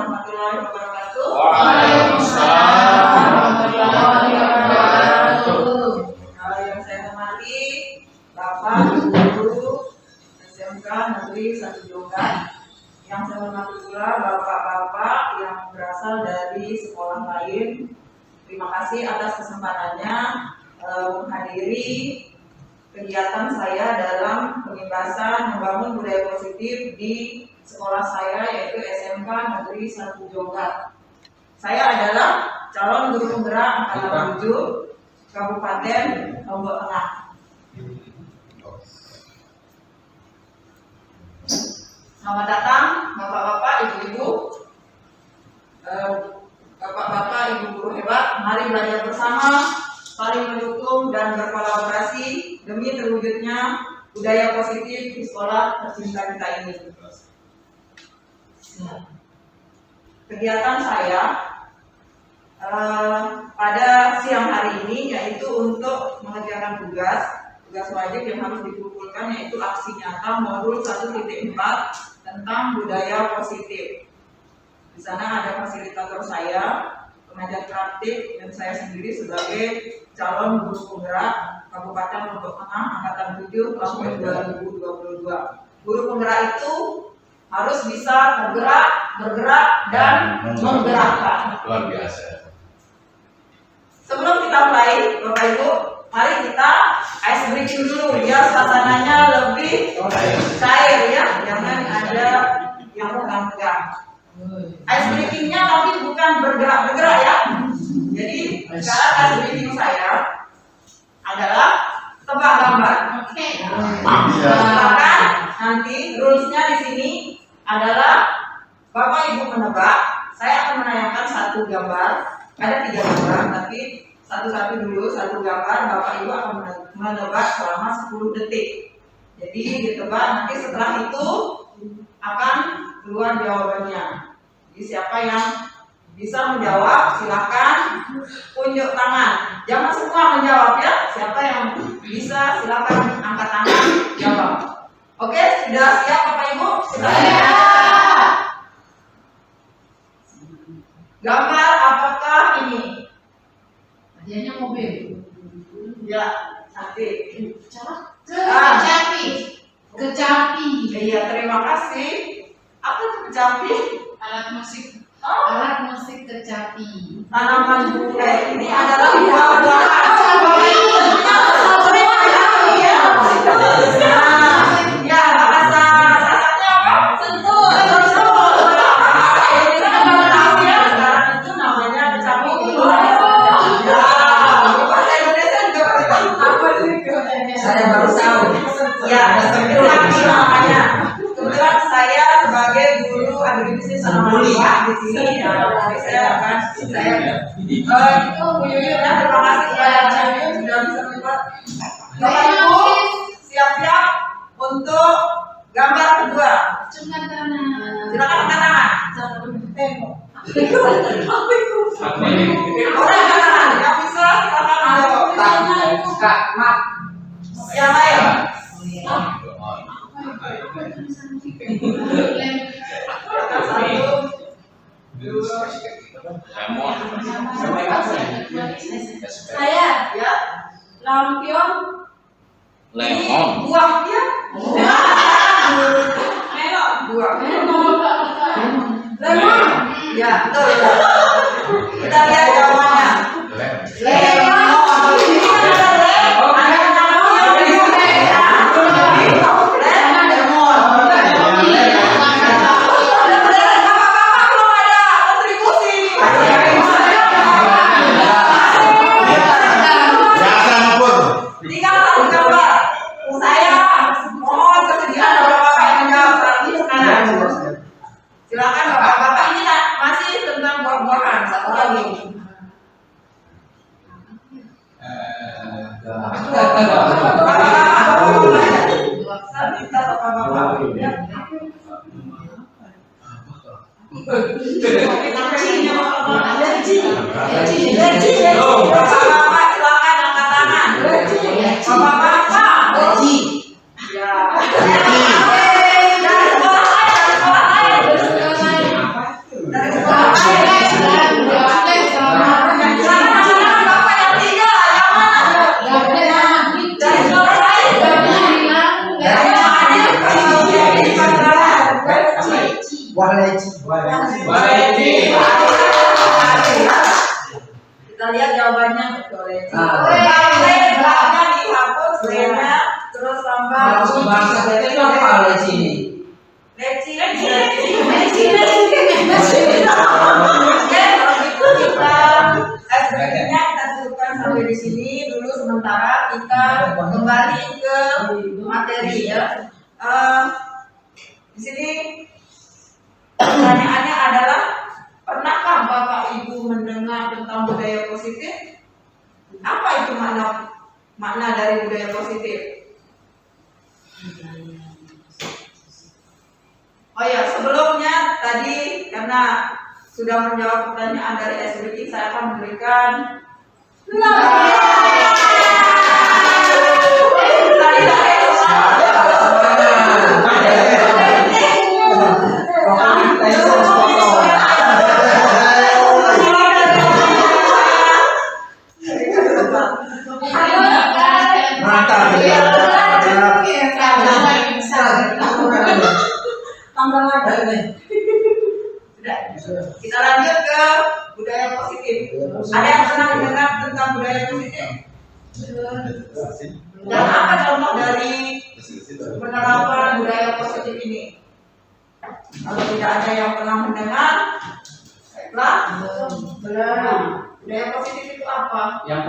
warahmatullahi wabarakatuh. Waalaikumsalam warahmatullahi wabarakatuh. Yang saya hormati Bapak Guru SMK Negeri 1 Jogat. Yang saya hormati pula bapak-bapak yang berasal dari sekolah lain. Terima kasih atas kesempatannya menghadiri kegiatan saya dalam pembebasan membangun budaya positif di sekolah saya, yaitu SMK Negeri 1 Jogat. Saya adalah calon guru penggerak angkatan 7 Kabupaten Lombok Tengah. Selamat datang bapak-bapak, ibu-ibu, bapak-bapak, ibu guru hebat. Mari belajar bersama, saling mendukung dan berkolaborasi demi terwujudnya budaya positif di sekolah tercinta kita ini. Kegiatan saya pada siang hari ini yaitu untuk mengerjakan tugas wajib yang harus dikumpulkan, yaitu aksi nyata modul 1.4 tentang budaya positif. Di sana ada fasilitator saya, pengajar praktik, dan saya sendiri sebagai calon guru penggerak Kabupaten Lombok Tengah angkatan 7 tahun 2022. Guru penggerak itu harus bisa bergerak dan menggerakkan. Luar biasa. Sebelum kita mulai, Bapak Ibu, mari kita ice breaking dulu biar suasananya lebih cair ya, jangan ada yang tegang-tegang. Ice breakingnya tapi bukan bergerak-bergerak ya. Jadi sekarang ice breaking saya adalah tebak gambar. Oke. Silakan, nanti rulesnya di sini adalah Bapak Ibu menebak. Saya akan menanyakan satu gambar, ada 3 gambar, tapi satu-satu dulu, satu gambar Bapak Ibu akan menebak selama 10 detik. Jadi ditebak, nanti setelah itu akan keluar jawabannya. Jadi siapa yang bisa menjawab silakan unjuk tangan. Jangan semua menjawab ya. Siapa yang bisa silakan angkat tangan jawab. Oke, sudah siap Bapak Ibu? Siap. Gambar apakah ini? Hadiahnya mobil. Ya, cantik. Kecapi. Iya, terima kasih. Apa itu kecapi? Alat musik. Oh, Alat musik kecapi. tanaman bunga ini adalah buah-buahan. Ya, rasanya apa? Sentul. Ini kan sekarang itu namanya kecapi. Bahasa Indonesia juga saya baru tahu. Ya, kecapi namanya. Kebetulan saya sebagai guru agribisnis tanaman di sini, saya akan itu Bu Yuyu ya, terima kasih kepada Bu Yuyu sudah bisa membuat. Bapak Ibu siap-siap untuk gambar kedua. Angkat tangan. Silakan angkat tangan. Orang angkat tangan, yang bisa silakan menjawab. Yang lain. Saya Ya, lampion. Lemon. Buahnya. Melon. Buah. Lemon. Ya, betul. Kita lihat jawabannya. Lemon. Silakan bapak-bapak, ini masih tentang buah-buahan. Satu lagi. Bapak-bapak silakan angkat tangan. Bapak-bapak. Ya. Dari sekolah lain. Baik. Kita lihat jawabannya betul ya. Ah. Belakangnya dihapus B-nya, terus tambah Bahasa kita itu apa leci ini? leci. Kalau gitu kita sebenarnya kita cukupkan sampai di sini dulu sementara. Kita kembali ke materi ya. Di sini pertanyaannya adalah, pernahkah Bapak Ibu mendengar tentang budaya positif? Apa itu makna dari budaya positif? Oh ya, sebelumnya tadi karena sudah menjawab pertanyaan dari SBK, saya akan memberikan Kita lanjut ke budaya positif. Ada yang pernah mendengar tentang budaya positif? Dan apa contoh dari penerapan budaya positif ini? Kalau tidak ada yang pernah mendengar, baiklah. Budaya positif itu apa? Yang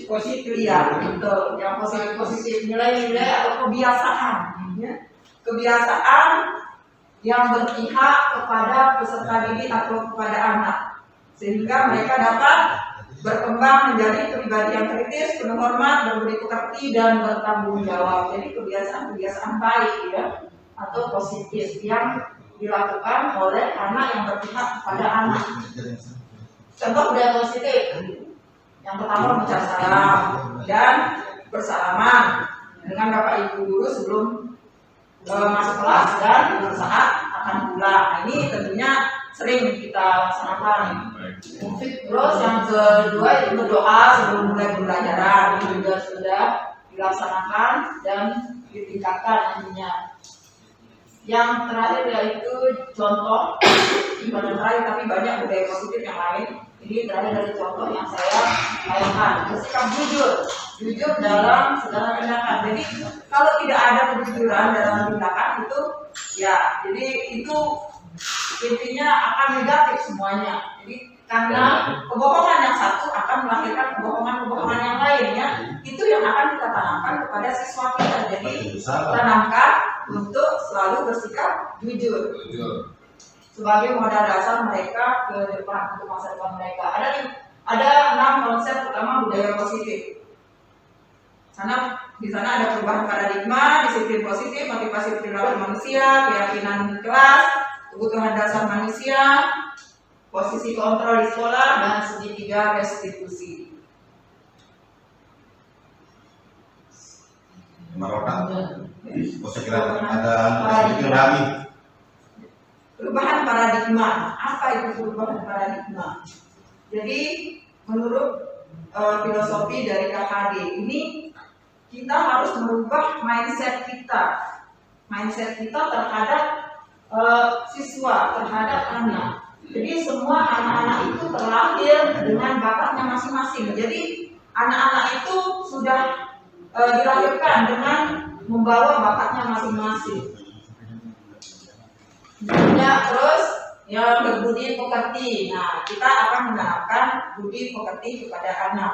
positif. Iya, betul. Yang positif nilai-nilai atau kebiasaan, ya. Kebiasaan yang berpihak kepada peserta didik atau kepada anak, sehingga mereka dapat berkembang menjadi pribadi yang kritis, penuh hormat, berbudi pekerti, dan bertanggung jawab. Jadi kebiasaan-kebiasaan baik ya, atau positif yang dilakukan oleh anak yang berpihak kepada anak. Contoh budaya positif, yang pertama mengucap salam dan bersalaman dengan Bapak Ibu guru sebelum masuk kelas dan saat akan pulang. Nah, ini tentunya sering kita laksanakan. Terus yang kedua itu berdoa sebelum mulai pembelajaran, ini juga sudah dilaksanakan dan ditingkatkan nantinya. Yang terakhir yaitu contoh, bukan terakhir tapi banyak budaya positif yang lain. Ini terakhir dari contoh yang saya bayangkan, bersikap jujur dalam segala tindakan. Jadi kalau tidak ada kejujuran dalam tindakan itu, ya, jadi itu intinya akan negatif semuanya. Jadi karena kebohongan yang satu akan melahirkan kebohongan yang lain ya. Itu yang akan kita tanamkan kepada siswa kita. Jadi tanamkan untuk selalu bersikap jujur sebagai modal dasar mereka ke depan untuk masa depan mereka. Ada 6 konsep utama budaya positif. Di sana ada perubahan paradigma, disiplin positif, motivasi perilaku manusia, keyakinan kelas, kebutuhan dasar manusia, posisi kontrol di sekolah, dan segitiga restitusi. Perubahan paradigma. Apa itu perubahan paradigma? Jadi menurut filosofi dari KHD ini, kita harus merubah mindset kita terhadap siswa, terhadap anak. Jadi semua anak-anak itu terlahir dengan bakatnya masing-masing. Jadi anak-anak itu sudah dilahirkan dengan membawa bakatnya masing-masing. Ya, terus yang berbudi pekerti. Nah, kita akan menanamkan budi pekerti kepada anak.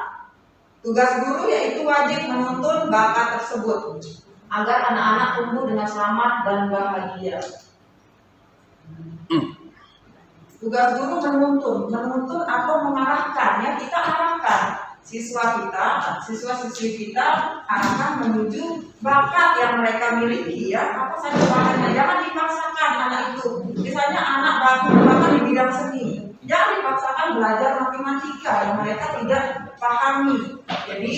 Tugas guru yaitu wajib menuntun bakat tersebut agar anak-anak tumbuh dengan selamat dan bahagia. Tugas guru menuntun atau mengarahkan, ya, kita arahkan siswa-siswi kita akan menuju bakat yang mereka miliki, ya. Apa saja bakatnya, jangan dipaksakan anak itu. Misalnya anak bakat di bidang seni, jangan dipaksakan belajar matematika yang mereka tidak pahami. Jadi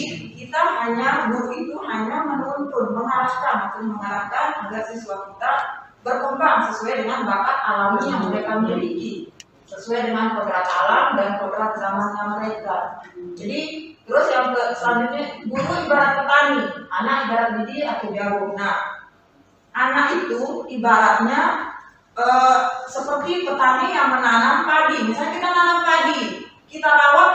guru itu hanya menuntun, mengarahkan agar siswa kita berkembang sesuai dengan bakat alami yang mereka miliki, sesuai dengan kodrat alam dan kodrat zamannya mereka. Jadi terus yang selanjutnya, guru ibarat petani, anak ibarat biji atau jagung. Nah, anak itu ibaratnya seperti petani yang menanam padi. Misalnya kita nanam padi, kita rawat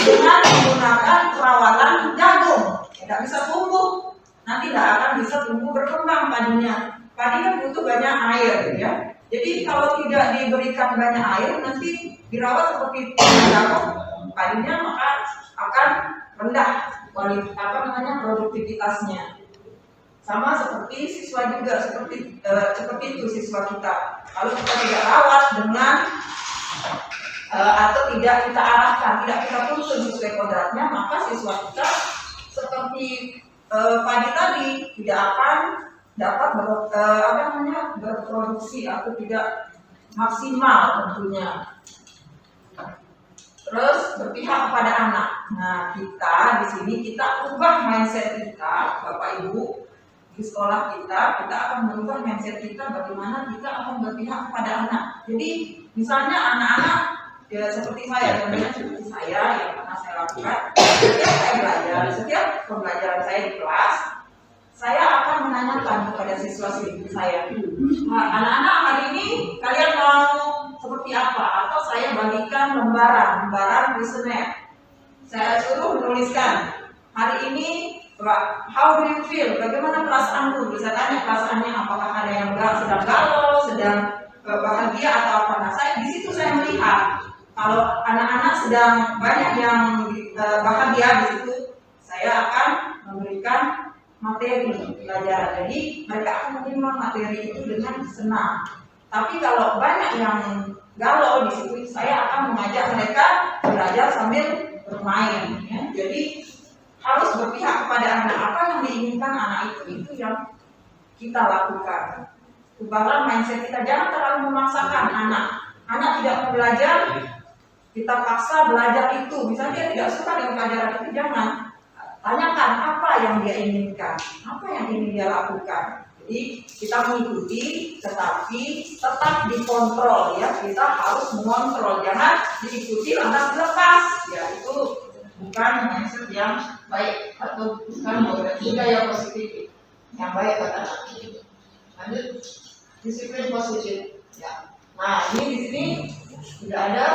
dengan menggunakan perawatan jagung, tidak bisa tumbuh, nanti tidak akan bisa tumbuh berkembang padinya. Padi kan butuh banyak air, ya. Jadi kalau tidak diberikan banyak air, nanti dirawat seperti jagung, padinya maka akan rendah produktivitasnya. Sama seperti siswa juga, seperti itu siswa kita. Kalau kita tidak rawat dengan atau tidak kita arahkan, tidak kita tuntun sesuai kodratnya, maka siswa kita seperti padi tadi tidak akan dapat berproduksi atau tidak maksimal tentunya. Terus berpihak kepada anak. Nah, kita di sini kita ubah mindset kita, Bapak Ibu, di sekolah kita akan merubah mindset kita bagaimana kita akan berpihak kepada anak. Jadi misalnya anak-anak ya seperti saya, seperti saya yang pernah saya lakukan, setiap saya belajar, setiap pembelajaran saya di kelas, saya akan menanyakan kepada siswa-siswi saya, anak-anak hari ini kalian mau seperti apa? Atau saya bagikan lembaran kuesioner. Saya suruh menuliskan hari ini, how do you feel? Bagaimana perasaanmu? Bisa tanya perasaannya, apakah ada yang sedang galau, sedang bahagia atau apa? Nah, di situ saya melihat kalau anak-anak sedang banyak yang bahagia di situ, saya akan memberikan materi pelajaran. Jadi mereka akan menerima materi itu dengan senang. Tapi kalau banyak yang galau di situ, saya akan mengajak mereka belajar sambil bermain. Ya. Jadi harus berpihak kepada anak, apa yang diinginkan anak itu yang kita lakukan. Ubahlah mindset kita, jangan terlalu memaksakan anak. Anak tidak mau belajar, kita paksa belajar itu. Misalnya dia tidak suka dengan pelajaran itu, jangan. Tanyakan apa yang dia inginkan, apa yang ingin dia lakukan. Jadi kita mengikuti, tetapi tetap dikontrol, ya. Kita harus mengontrol, jangan diikuti lantas dilepas. Ya, itu bukan mindset yang baik atau bukan budaya positif yang baik kata anak. Lanjut, disiplin positif. Ya. Nah, ini di sini tidak ada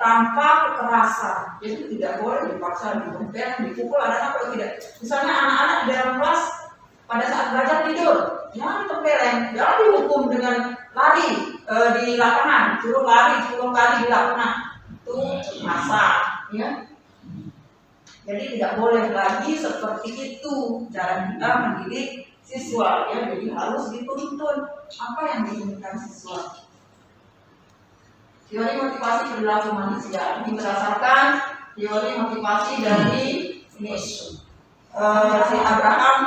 tanpa kekerasan. Jadi tidak boleh dipaksa, dibenteng, dipukul anak-anak kalau tidak. Misalnya anak-anak di dalam kelas pada saat belajar tidur, jangan tempeleng, jangan dihukum dengan lari di lapangan, suruh lari 10 kali di lapangan, itu kekerasan, ya. Jadi tidak boleh lagi seperti itu cara kita mendidik siswa, ya. Jadi harus dituntun apa yang diinginkan siswa. Teori motivasi perilaku manusia ini berdasarkan teori motivasi dari si Abraham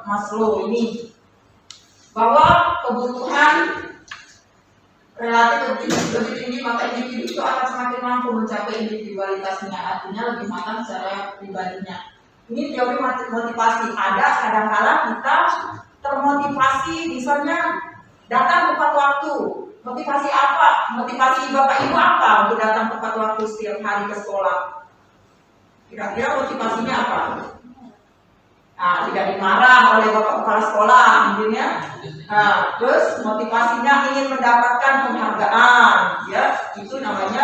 Maslow ini, bahwa kebutuhan relatif lebih tinggi maka individu itu akan semakin mampu mencapai individualitasnya, artinya lebih matang secara pribadinya. Ini teori motivasi. Ada kadang-kala kita termotivasi, misalnya datang tepat waktu. Motivasi apa? Motivasi Bapak Ibu apa untuk datang tepat waktu setiap hari ke sekolah? Kira-kira motivasinya apa? Nah, tidak dimarah oleh Bapak Kepala Sekolah, mungkin ya. Nah, terus motivasinya ingin mendapatkan penghargaan, ya. Itu namanya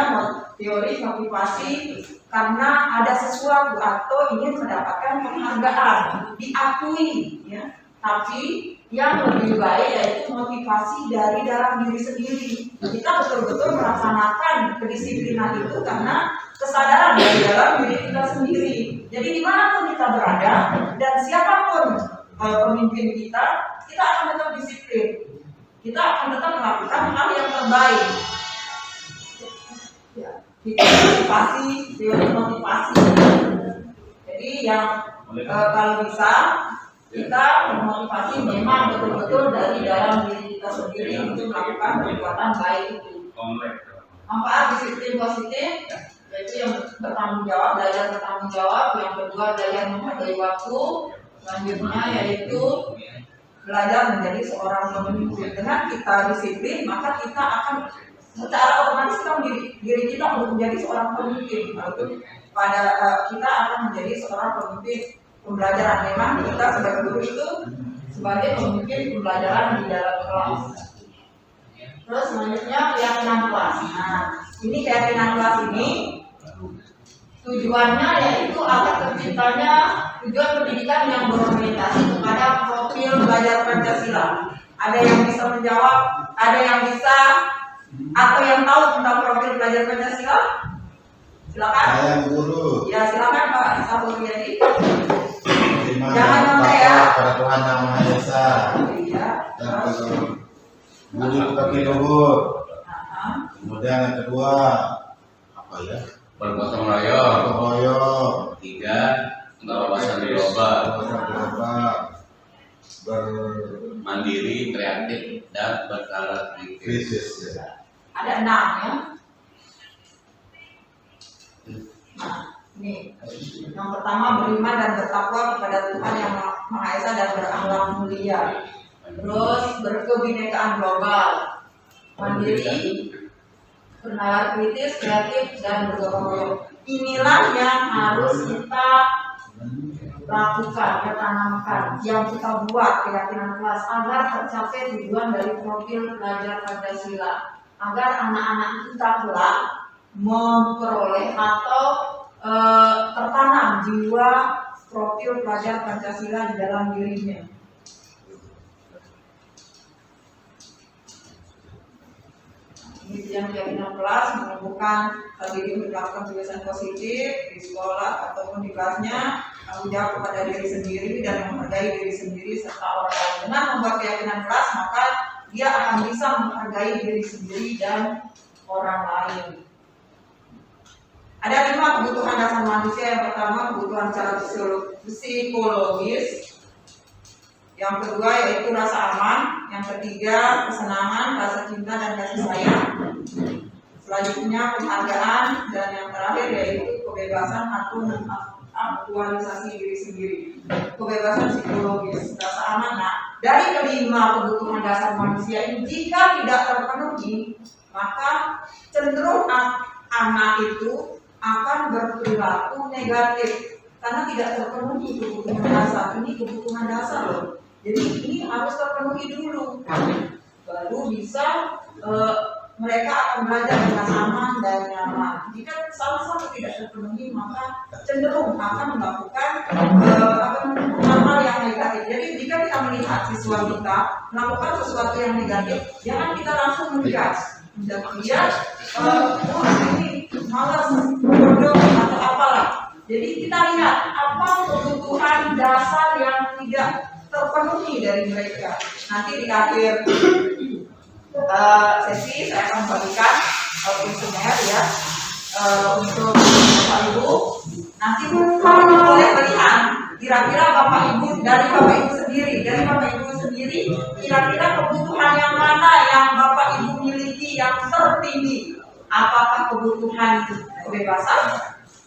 teori motivasi karena ada sesuatu atau ingin mendapatkan penghargaan, diakui, ya. Tapi yang lebih baik yaitu motivasi dari dalam diri sendiri. Kita betul-betul melaksanakan kedisiplinan itu karena kesadaran dari dalam diri kita sendiri. Jadi dimanapun kita berada dan siapapun pemimpin kita akan tetap disiplin. Kita akan tetap melakukan hal yang terbaik. Ya, teori motivasi. Jadi yang kalau bisa kita memotivasi memang betul-betul dari dalam diri kita sendiri untuk melakukan perbuatan baik itu. Manfaat disiplin positif yaitu yang bertanggung jawab, belajar bertanggung jawab. Yang kedua belajar menghargai waktu. Selanjutnya yaitu belajar menjadi seorang pemimpin. Dengan kita disiplin maka kita akan secara otomatis diri kita untuk menjadi seorang pemimpin. Lalu kita akan menjadi seorang pemimpin pembelajaran. Memang kita sebagai guru itu sebagai pemimpin pembelajaran di dalam kelas. Terus selanjutnya keyakinan kelas. Nah, ini keyakinan kelas ini tujuannya yaitu agar terciptanya tujuan pendidikan yang berorientasi kepada profil belajar Pancasila. Ada yang bisa menjawab, ada yang bisa atau yang tahu tentang profil belajar Pancasila? Silakan. Saya guru. Ya silakan Pak Sabur Yadi. Beriman Jangan dan sampai ya. takwa pada Tuhan Yang Maha Esa. Iya. Dan budi pekerti luhur. Nah, Kemudian yang kedua apa ya? Bergotong royong. Royong. Tiga, wawasan global, mandiri, kreatif, dan berkarakter berkritis ya. ada 6 ya. Nah, ini yang pertama beriman dan bertakwa kepada Tuhan Yang Maha Esa dan berakhlak mulia. Terus berkebinekaan global, mandiri, bernalar kritis, kreatif, dan bergotong royong. Inilah yang harus kita lakukan, kita tanamkan, yang kita buat keyakinan kelas agar tercapai tujuan dari profil belajar Pancasila, agar anak-anak kita kelak memperoleh atau tertanam jiwa profil belajar Pancasila di dalam dirinya. Kemudian keyakinan kelas menumbuhkan diri melakukan kebiasaan positif di sekolah ataupun di kelasnya, tanggung jawab kepada diri sendiri dan menghargai diri sendiri serta orang lain. Dengan membuat keyakinan kelas, maka dia akan bisa menghargai diri sendiri dan orang lain. Ada 5 kebutuhan dasar manusia. Yang pertama kebutuhan secara psikologis. Yang kedua yaitu rasa aman, yang ketiga kesenangan, rasa cinta dan kasih sayang. Selanjutnya penghargaan, dan yang terakhir yaitu kebebasan atau aktualisasi diri sendiri. Kebebasan psikologis, rasa aman. Nah, dari kelima kebutuhan dasar manusia ini jika tidak terpenuhi, maka cenderung anak itu akan berperilaku negatif karena tidak terpenuhi kebutuhan dasar. Ini kebutuhan dasar loh. Jadi ini harus terpenuhi dulu, baru bisa mereka akan belajar dengan aman dan nyaman. Jika salah satu tidak terpenuhi, maka cenderung akan melakukan hal-hal yang negatif. Jadi jika kita melihat siswa kita melakukan sesuatu yang negatif, jangan kita langsung menjudge. Dan dia, ini malas, bodoh atau apalah. Jadi kita lihat apa kebutuhan dasar yang tidak terpenuhi dari mereka. Nanti di akhir sesi saya akan bagikan kuesioner ya untuk Bapak Ibu. Nanti kamu boleh melihat kira-kira Bapak Ibu dari Bapak Ibu sendiri kira-kira kebutuhan yang mana yang Bapak Ibu miliki yang tertinggi. Apakah kebutuhan kebebasan,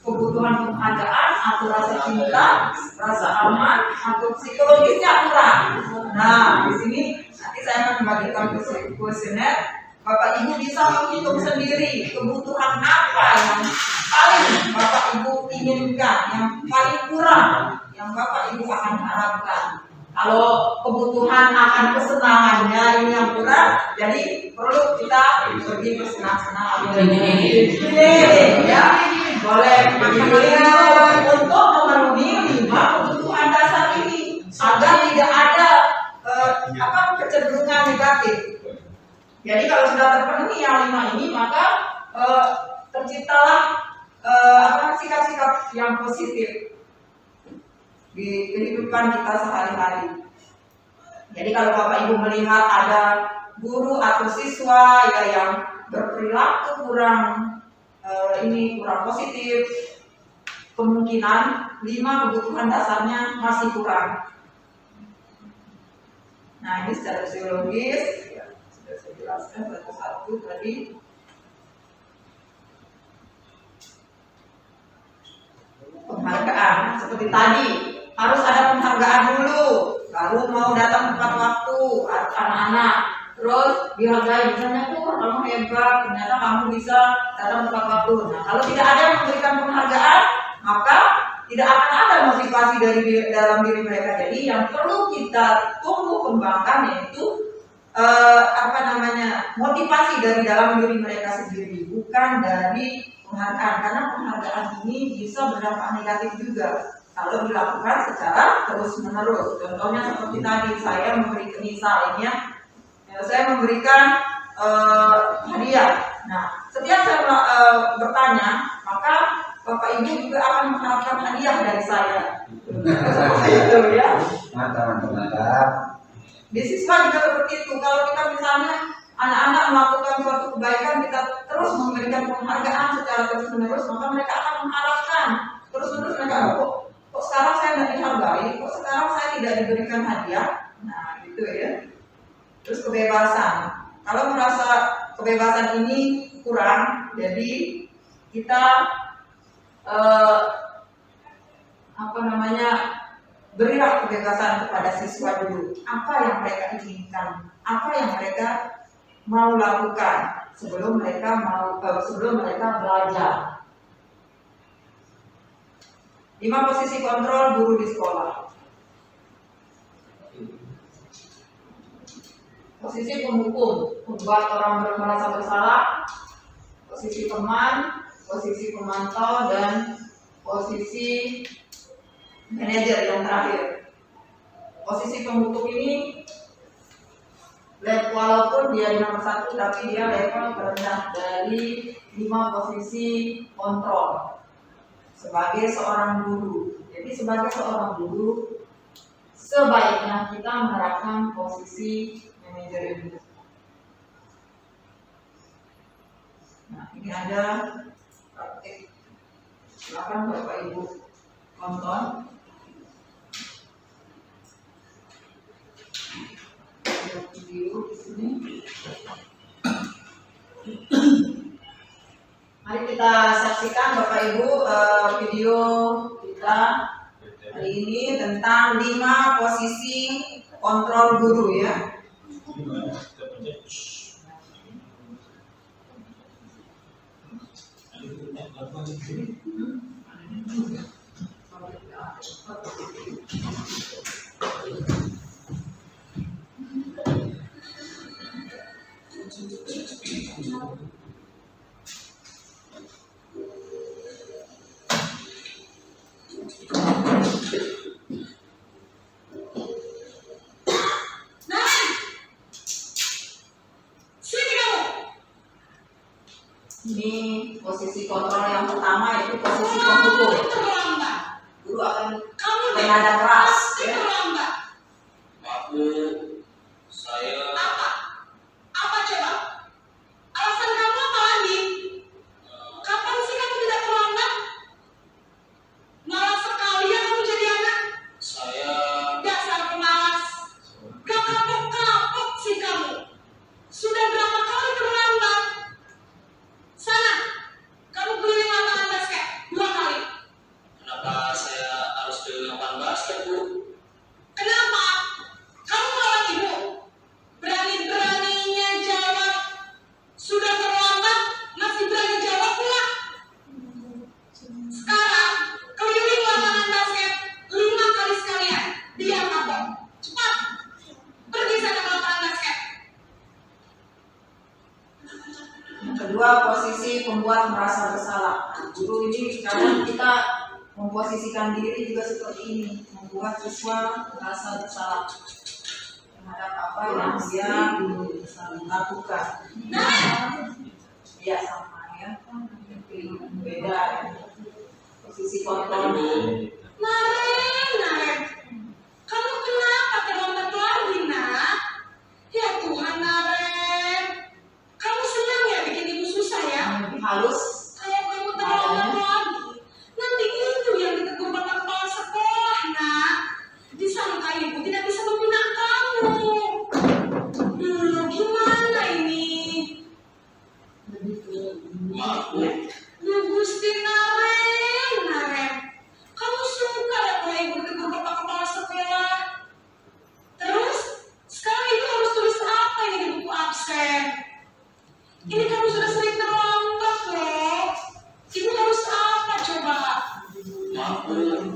kebutuhan penghargaan, atau rasa cinta, rasa aman, atau psikologisnya kurang? Nah, di sini nanti saya akan membagikan kuesioner. Bapak Ibu bisa menghitung sendiri kebutuhan apa yang paling Bapak Ibu inginkan, yang paling kurang, yang Bapak Ibu akan harapkan. Kalau kebutuhan akan kesenangannya ini yang kurang, jadi perlu kita pergi bersenang-senang ini, ya. Boleh untuk memenuhi 5 kebutuhan dasar ini agar tidak ada kecenderungan negatif. Jadi kalau sudah terpenuhi yang 5 ini, maka terciptalah sikap-sikap yang positif di kehidupan kita sehari-hari. Jadi kalau Bapak Ibu melihat ada guru atau siswa ya yang berperilaku kurang positif, kemungkinan 5 kebutuhan dasarnya masih kurang. Nah, ini secara psikologis ya, sudah saya jelaskan satu-satu tadi. Penghargaan seperti tadi, harus ada penghargaan dulu, baru mau datang tepat waktu anak-anak. Terus dihargai, misalnya kamu hebat, ternyata kamu bisa datang tepat waktu. Nah, kalau tidak ada yang memberikan penghargaan, maka tidak akan ada motivasi dalam diri mereka. Jadi yang perlu kita tumbuh kembangkan yaitu motivasi dari dalam diri mereka sendiri, bukan dari penghargaan, karena penghargaan ini bisa berdampak negatif juga kalau dilakukan secara terus menerus. Contohnya seperti tadi saya memberikan, misalnya saya memberikan hadiah. Nah, setiap saya bertanya, maka Bapak Ibu juga akan mengharapkan hadiah dari saya. Seperti itu ya. Mantap. Di siswa juga seperti itu. Kalau kita misalnya anak-anak melakukan suatu kebaikan, kita terus memberikan penghargaan secara terus menerus, maka mereka akan mengharapkan terus menerus. Mereka kok sekarang saya tidak dihargai, kok sekarang saya tidak diberikan hadiah. Nah, gitu ya. Terus kebebasan. Kalau merasa kebebasan ini kurang, jadi kita berilah kebebasan kepada siswa dulu. Apa yang mereka inginkan, apa yang mereka mau lakukan sebelum mereka belajar. 5 posisi kontrol guru di sekolah. Posisi penghukum, membuat orang merasa bersalah. Posisi teman, posisi pemantau, dan posisi manajer yang terakhir. Posisi penghukum ini walaupun dia nomor 1, tapi dia level terendah dari 5 posisi kontrol sebagai seorang guru. Jadi sebagai seorang guru sebaiknya kita menerapkan posisi manajer ini. Nah, ini ada praktik. Silakan Bapak Ibu tonton. Ada video di sini. Mari kita saksikan Bapak Ibu video kita hari ini tentang 5 posisi kontrol guru ya. Ini posisi kontrol yang pertama, yaitu posisi penghukum. Guru akan bernada keras ya. Maaf Bu, saya Apa coba? Alasan kamu apa lagi? Kapan sih kamu tidak terlambat? Malas sekali ya kamu jadi anak. saya Dasar pemalas. Gak kapok-kapok sih kamu. Sudah berapa kali terlambat? Sana, kamu keliling lapangan basket 2 kali. kenapa saya harus ke lapangan basket Bu? Kenapa? Kamu melawan ibu. Berani-beraninya jawab. Sudah terlambat, masih berani jawab pula. Sekarang, keliling lapangan basket 5 kali sekalian. Dia kapok. Cepat. Pergi sana ke lapangan basket. Yang kedua, posisi pembuat merasa bersalah. Guru ini kadang kita memposisikan diri juga seperti ini, membuat siswa merasa bersalah terhadap apa yang dia lakukan. Ya sama ya, beda ya. Posisi kontrol. Naren. Kamu kenapa terlambat lagi, nak? Ya Tuhan, Naren. Kamu senang ya bikin ibu susah ya? Lebih halus. Kalau kamu terlambat lagi, nanti itu yang ditegur bapak kepala sekolah, nak. Disangka ibu tidak bisa membina kamu. Gimana ini? Maaf Bu, Gusti Naren. Kamu suka ya kalau ibu ditegur bapak kepala sekolah? Terus, sekarang ibu harus tulis apa ini di buku absen? Ini kamu sudah sering terlambat loh. Ibu harus apa coba? maaf Bu,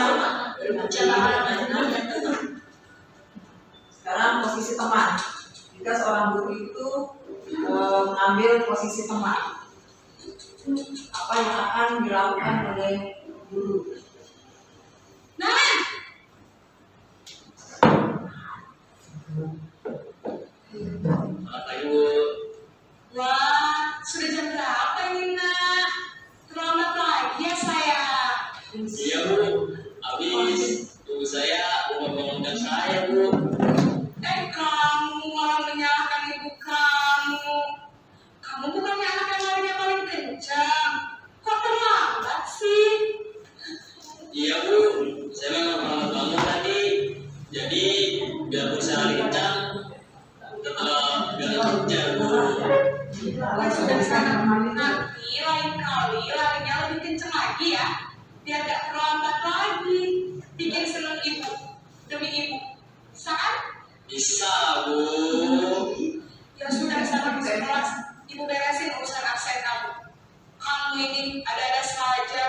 sama berbicara dan Sekarang posisi teman. Jika seorang guru itu mengambil posisi teman, apa yang akan dilakukan oleh guru? Nah, Bapak Ibu, wah, sudah jam berapa ini, Nak? Terlambat lagi ya saya. iya Bu, habis ibu saya membangunkan saya Bu. Kamu malah menyalahkan ibu kamu. Kamu bukannya anak yang larinya paling kencang. Kok terlambat sih? Iya Bu, saya memang terlambat bangun tadi. Jadi biar saya lari kencang, tetap biar kencang Bu. Wah, sudah di sana. Nanti lain kali larinya lebih kencang lagi ya. Biar gak terlambat lagi. Bikin seneng ibu. Demi ibu. Bisa kan? Bisa Bu. Ya sudah di sana di kelas. Ibu beresin urusan absen kamu. Kamu ini ada-ada saja.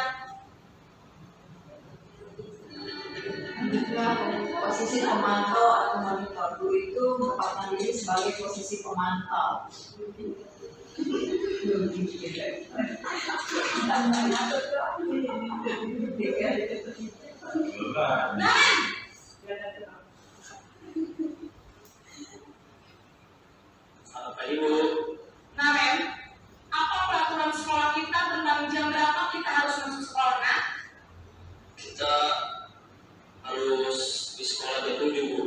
Posisi pemantau atau monitor. Guru itu menempatkan diri sebagai posisi pemantau. Bapak Ibu, Nah, Ren, apa peraturan sekolah kita tentang jam berapa kita harus masuk sekolah, Nak? kita harus di sekolah jam 7 Bu.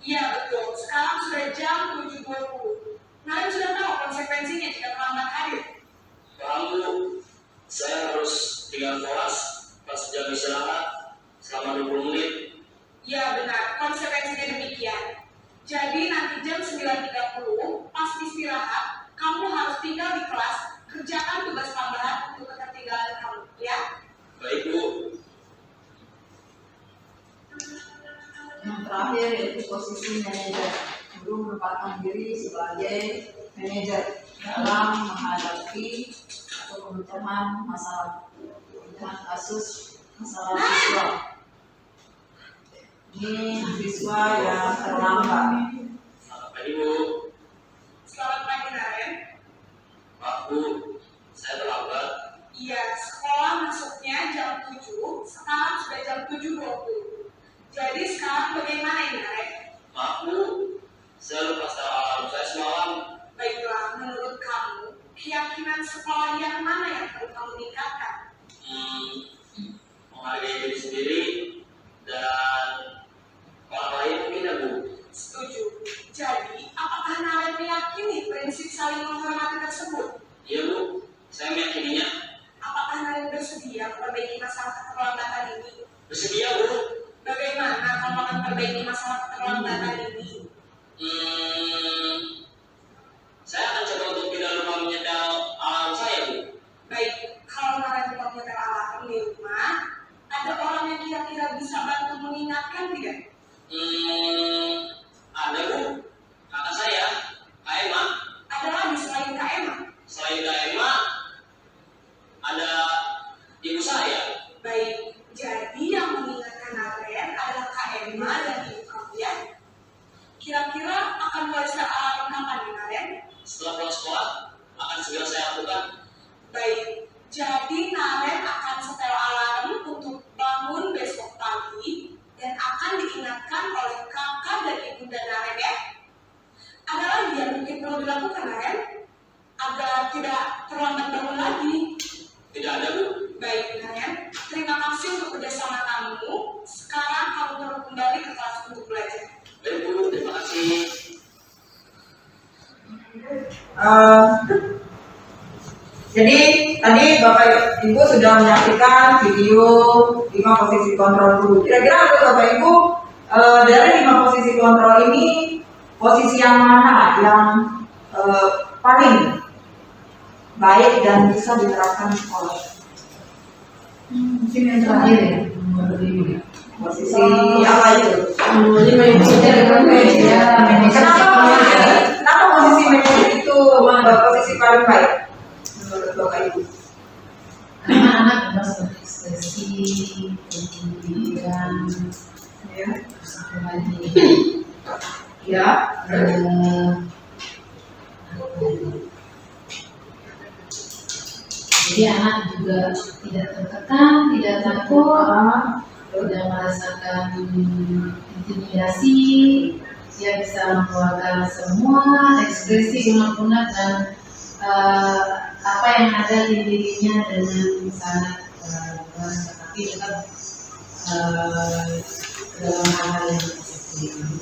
Iya, betul. Sekarang sudah jam 7.20. Nah, sudah tahu konsekuensinya jika terlambat hadir. Paham Bu, saya harus tinggal kelas pas jam istirahat selama 20 menit. Ya, benar. Konsekuensinya demikian. Jadi nanti jam 9.30, pas istirahat, kamu harus tinggal di kelas, kerjakan tugas tambahan untuk ketertinggalan kamu, ya? Baik Bu. Yang terakhir yaitu posisi manajer. Guru menempatkan diri sebagai manajer dalam menghadapi atau pemecahan masalah, pemecahan kasus masalah siswa. Ini siswa yang terlambat. Bapak Ibu, Selamat pagi, Naren. Pak Bu, saya terlambat. Iya, sekolah masuknya jam 7, sekarang sudah jam 7.20. Jadi sekarang bagaimana ini, Naren? Maaf Bu, saya lupa setel alarm saya semalam. Baiklah, menurut kamu, keyakinan sekolah yang mana yang perlu kamu tingkatkan? Menghargai diri sendiri dan orang lain mungkin ya Bu. Setuju. Jadi, apakah Naren meyakini prinsip saling menghormati tersebut? Iya Bu, saya meyakininya. Apakah Naren bersedia memperbaiki masalah keterlambatan ini? Bersedia Bu. Bagaimana kamu akan memperbaiki masalah keterlambatan ini? Saya akan coba untuk tidak lupa menyetel alarm saya Bu. Baik, kalau Naren lupa menyetel alarm di rumah, ada orang yang kira-kira bisa bantu mengingatkan tidak? Ada Bu, kakak saya, Kak Emma. Ada lagi selain Kak Emma? Selain Kak Emma, ada ibu saya. Baik, jadi yang mengingatkan Naren adalah Kak Emma dan ibu kamu ya. Kira-kira akan mulai setel alarm kapan nih, Naren? Setelah pulang sekolah, akan segera saya lakukan. Baik, jadi Naren akan setel alarm untuk bangun besok pagi dan akan diingatkan oleh kakak dan ibunda Naren ya. Ada lagi yang mungkin perlu dilakukan, Naren? Agar tidak terlambat bangun lagi. Tidak ada Bu. Baik, Naren. Terima kasih untuk kerjasama kamu. Sekarang kamu perlu kembali ke kelas untuk belajar. Baik Bu, terima kasih. Jadi tadi Bapak Ibu sudah menyaksikan video 5 posisi kontrol guru. Kira-kira menurut Bapak Ibu dari 5 posisi kontrol ini posisi yang mana yang paling baik dan bisa diterapkan di sekolah? Mungkin yang terakhir ya, nomor 5. Posisi apa itu? Kenapa posisi manajer itu posisi paling baik menurut Bapak Ibu? Karena anak bebas berekspresi, kemudian dan Ya. satu lagi Ya. jadi anak juga tidak tertekan, tidak takut, tidak merasakan intimidasi, dia bisa mengeluarkan semua ekspresi unek-unek dan apa yang ada di dirinya dengan sangat bebas, tapi tetap dalam hal yang seperti ini.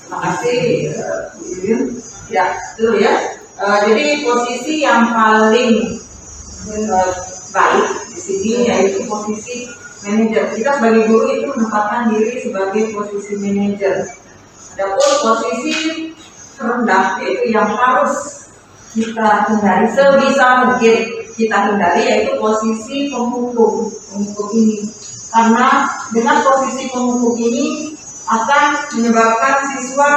Terima kasih, Bu Irin. Ya, itu ya. Jadi posisi yang paling baik di sini yaitu posisi manajer. Kita sebagai guru itu menempatkan diri sebagai posisi manajer. Adapun posisi terendah itu yang harus kita hindari sebisa mungkin kita hindari yaitu posisi pemukul ini. Karena dengan posisi pemukul ini akan menyebabkan siswa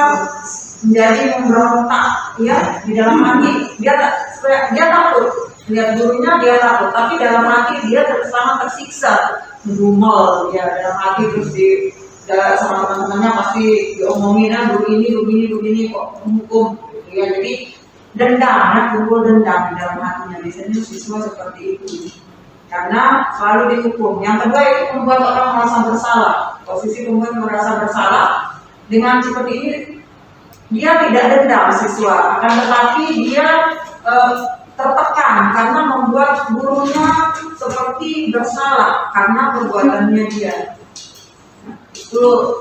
menjadi memberontak ya di dalam hati. Dia takut lihat gurunya, dia takut, tapi dalam hati dia sangat tersiksa, ngomel ya dalam hati, terus sama teman-temannya pasti diomongin guru ini kok menghukum ya. Jadi dendam, kumpul dendam di dalam hatinya. Biasanya siswa seperti itu karena selalu dihukum. Yang kedua itu membuat orang merasa bersalah. Posisi membuat merasa bersalah dengan seperti ini, dia tidak dendam siswa, akan tetapi dia tertekan karena membuat gurunya seperti bersalah karena perbuatannya dia. Itu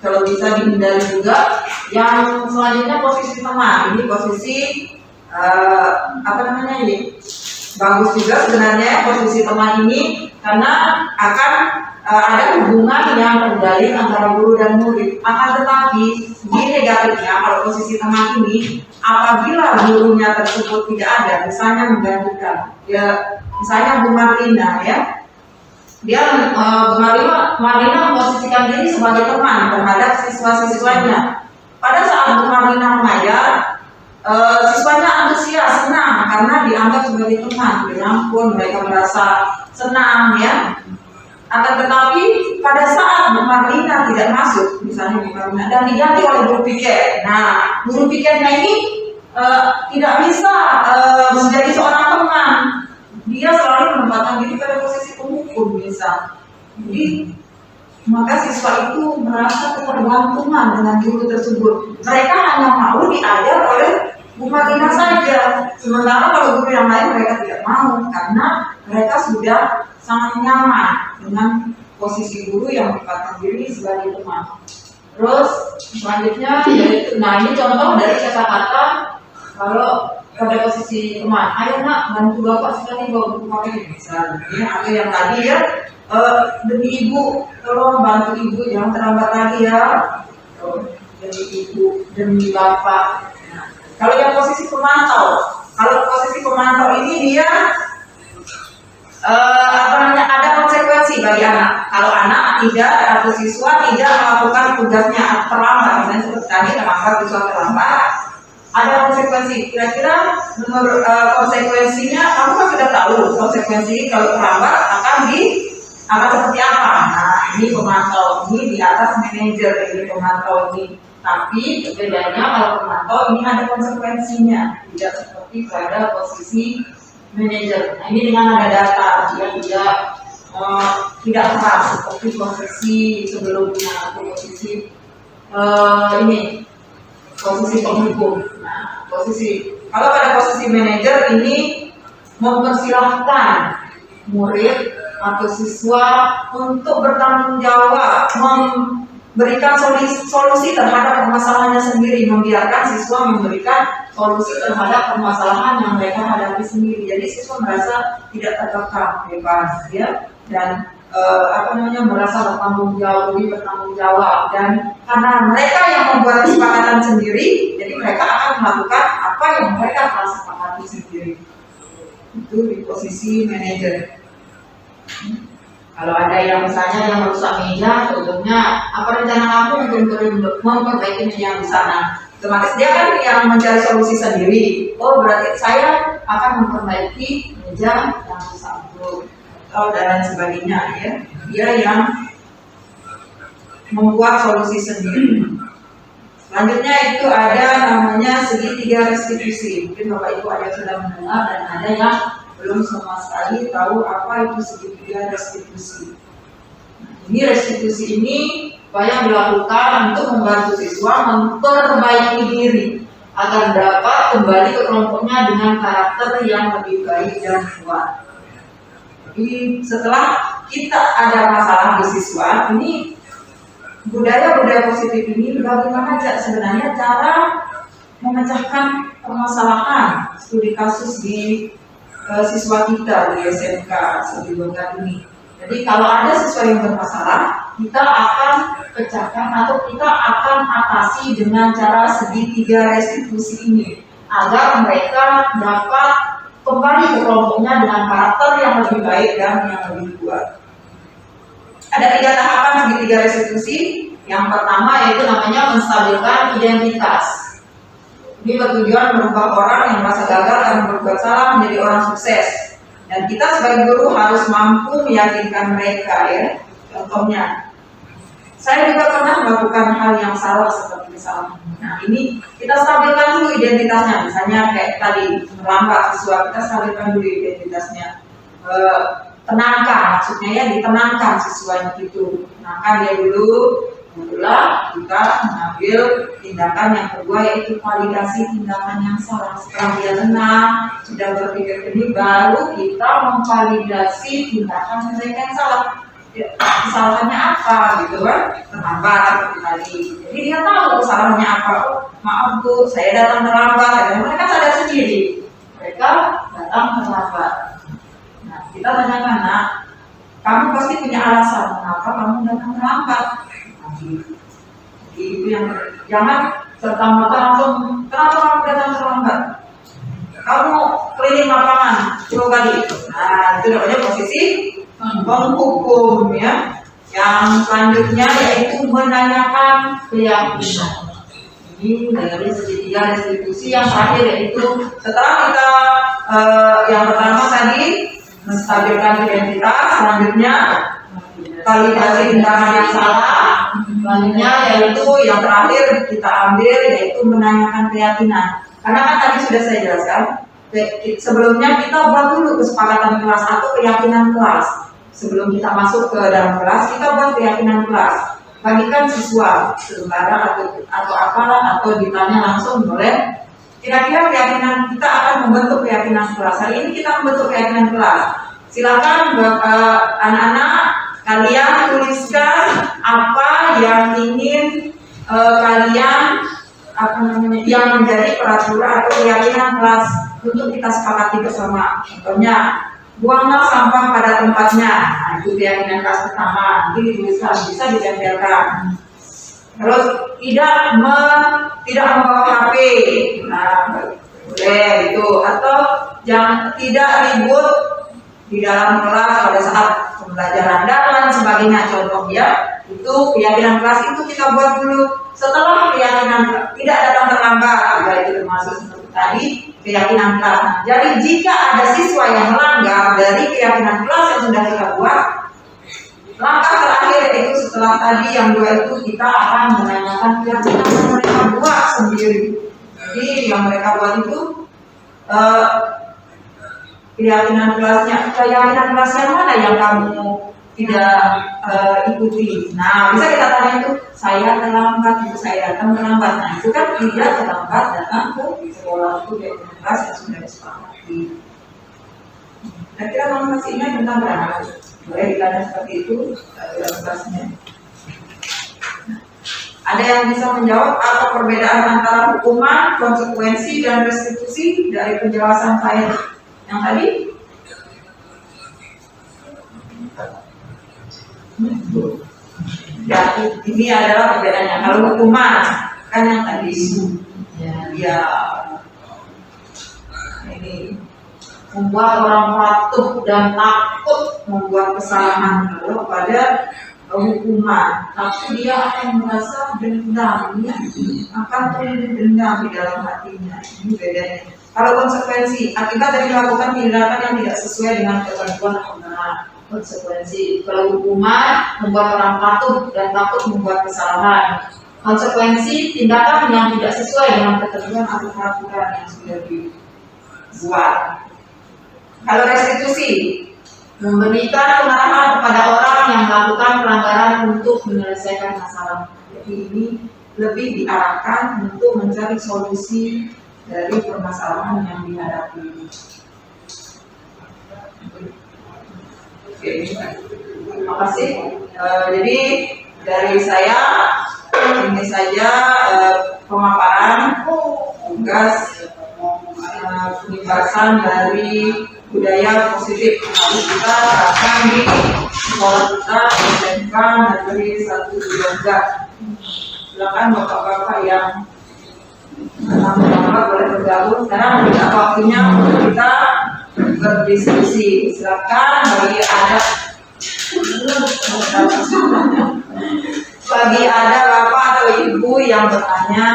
kalau bisa dihindari juga. Yang selanjutnya posisi tengah, ini posisi bagus juga sebenarnya posisi tengah ini karena akan ada hubungan yang terjalin antara guru dan murid. Akan tetapi di negatifnya kalau posisi tengah ini, apabila gurunya tersebut tidak ada, misalnya menggantikan, ya misalnya Bu Marlina ya, dia Bu Marlina memposisikan diri sebagai teman terhadap siswa-siswanya. Pada saat Bu Marlina mengajar, siswanya antusias, senang karena dianggap sebagai teman, dirangkul, mereka merasa senang ya. Akan tetapi pada saat Bu Marlina tidak masuk, misalnya Bu Marlina dan diganti oleh guru piket. Nah, guru piketnya ini tidak bisa menjadi seorang teman. Dia selalu menempatkan diri pada posisi pemukul misal. Jadi maka siswa itu merasa ketergantungan dengan guru tersebut. Mereka hanya mau diajar oleh Bu Marlina saja. Sementara kalau guru yang lain mereka tidak mau karena mereka sudah sangat nyaman dengan posisi guru yang menempatkan diri sebagai teman. Terus selanjutnya yaitu, nah ini contoh dari kata-kata kalau pada posisi teman. Ayo nak bantu bapak sekali bawa buku pakai misalnya. Atau yang tadi ya demi ibu, tolong bantu ibu jangan terlambat lagi ya. Demi ibu, demi bapak. Nah, kalau yang posisi pemantau, ini dia ada konsekuensi bagi anak. Kalau anak tidak atau siswa tidak melakukan tugasnya terlambat, misalnya seperti tadi siswa terlambat, ada konsekuensi. Kira-kira menurut konsekuensinya, kamu kan sudah tahu konsekuensi kalau terlambat akan seperti apa. Nah, ini pemantau, ini di atas manajer, ini pemantau ini. Tapi bedanya kalau pemantau ini ada konsekuensinya, tidak seperti pada posisi manajer. Nah, ini dengan ada data, dia tidak keras seperti posisi sebelumnya atau posisi posisi penghukum. Nah, kalau pada posisi manajer ini mempersilahkan murid atau siswa untuk bertanggung jawab, memberikan solusi terhadap permasalahannya sendiri, membiarkan siswa memberikan solusi terhadap permasalahan yang mereka hadapi sendiri. Jadi siswa merasa tidak terkekang, bebas ya, dan merasa bertanggung jawab, dan karena mereka yang membuat kesepakatan sendiri, jadi mereka akan melakukan apa yang mereka telah sepakati sendiri. Itu di posisi manajer. Kalau ada yang misalnya yang merusak meja, contohnya apa rencana kamu untuk memperbaiki meja yang di sana? Otomatis dia kan yang mencari solusi sendiri. Oh, berarti saya akan memperbaiki meja yang rusak itu, dan sebagainya ya. Dia yang membuat solusi sendiri. Selanjutnya itu ada namanya segitiga restitusi. Mungkin Bapak Ibu ada yang sudah mendengar dan ada yang belum sama sekali tahu apa itu segitiga restitusi. Ini restitusi ini supaya dilakukan untuk membantu siswa memperbaiki diri agar dapat kembali ke kelompoknya dengan karakter yang lebih baik dan kuat. Jadi setelah kita ada masalah di siswa, ini budaya-budaya positif ini bagaimana sebenarnya cara memecahkan permasalahan studi kasus di siswa kita di SMK sebelumnya ini. Jadi kalau ada siswa yang bermasalah, kita akan pecahkan atau kita akan atasi dengan cara segitiga restitusi ini agar mereka dapat kembali ke kelompoknya dengan karakter yang lebih baik dan yang lebih kuat. Ada 3 tahapan segitiga restitusi. Yang pertama yaitu namanya menstabilkan identitas. Ini bertujuan merubah orang yang merasa gagal dan berbuat salah menjadi orang sukses. Dan kita sebagai guru harus mampu meyakinkan mereka ya. Contohnya, saya juga pernah melakukan hal yang salah seperti kesalahan. Nah ini kita stabilkan dulu identitasnya. Misalnya kayak tadi melambat siswa, kita stabilkan dulu identitasnya. Tenangkan, maksudnya ya ditenangkan siswanya itu. Tenangkan dia dulu. Kemudian kita mengambil tindakan yang kedua yaitu validasi tindakan yang salah. Setelah dia tenang, sudah berpikir jernih, baru kita memvalidasi tindakan mereka yang salah. Kesalahannya apa gitu kan? Terlambat seperti tadi. Jadi dia tahu kesalahannya apa. Oh, maaf Bu, saya datang terlambat. Mereka sadar sendiri. Mereka datang terlambat. Nah, kita tanyakan, nak, kamu pasti punya alasan kenapa kamu datang terlambat. Jadi itu yang jangan serta-merta langsung kenapa kamu datang terlambat? Kamu keliling lapangan 10 kali. Nah, itu namanya posisi menghukum ya. Yang selanjutnya yaitu menanyakan keyakinan. Ini dari segitiga restitusi yang terakhir yaitu setelah kita yang pertama tadi menstabilkan identitas, selanjutnya validasi tindakan yang salah. Selanjutnya yaitu yang terakhir kita ambil yaitu menanyakan keyakinan. Karena kan tadi sudah saya jelaskan, sebelumnya kita buat dulu kesepakatan kelas atau keyakinan kelas. Sebelum kita masuk ke dalam kelas, kita buat keyakinan kelas. Bagikan siswa selembaran atau apalah atau ditanya langsung boleh. Kira-kira keyakinan kita akan membentuk keyakinan kelas. Hari ini kita membentuk keyakinan kelas. Silakan anak-anak kalian tuliskan apa yang ingin kalian yang menjadi peraturan atau keyakinan kelas untuk kita sepakati bersama. Contohnya, buanglah sampah pada tempatnya. Nah, itu keyakinan kelas pertama. Nanti dituliskan, bisa ditempelkan. Terus tidak membawa HP. Nah, boleh itu. Atau jangan tidak ribut di dalam kelas pada saat pembelajaran dan lain sebagainya. Contoh ya, itu keyakinan kelas itu kita buat dulu. Setelah keyakinan tidak datang terlambat, itu termasuk seperti tadi keyakinan kelas. Nah, jadi jika ada siswa yang melanggar dari keyakinan kelas yang sudah kita buat, langkah terakhir itu setelah tadi yang dua itu kita akan menanyakan keyakinan yang mereka buat sendiri. Jadi yang mereka buat itu keyakinan kelas yang mana yang kamu tidak ikuti. Nah, bisa kita tanya itu, saya terlambat, itu saya datang terlambat. Nah, itu kan tidak terlambat datang ke sekolah itu keyakinan kelas yang sudah disepakati. Nah, kira kamu masih ingat tentang berapa? Boleh ditanya seperti itu dalam kelasnya. Ada yang bisa menjawab apa perbedaan antara hukuman, konsekuensi, dan restitusi dari penjelasan saya yang tadi? Ya, ini adalah perbedaannya. Kalau hukuman kan yang tadi ya ini membuat orang patuh dan takut membuat kesalahan. Kalau pada hukuman, tapi dia akan merasa dendam, ya, akan tumbuh dendam di dalam hatinya. Ini bedanya. Kalau konsekuensi, akibat dari melakukan tindakan yang tidak sesuai dengan ketentuan agama. Konsekuensi. Kalau hukuman membuat orang patuh dan takut membuat kesalahan. Konsekuensi tindakan yang tidak sesuai dengan ketentuan atau peraturan yang sudah dibuat. Kalau restitusi, memberikan pengarahan kepada orang yang melakukan pelanggaran untuk menyelesaikan masalah. Jadi ini lebih diarahkan untuk mencari solusi dari permasalahan yang dihadapi. Oke, terima kasih. Jadi dari saya ini saja pemaparan tugas pembahasan dari budaya positif yang harus kita terapkan di sekolah kita SMK Negeri 1 Yoga. Silakan bapak-bapak yang bapak boleh bergabung. Sekarang sudah waktunya untuk kita berdiskusi. Silakan bagi ada bapak atau ibu yang bertanya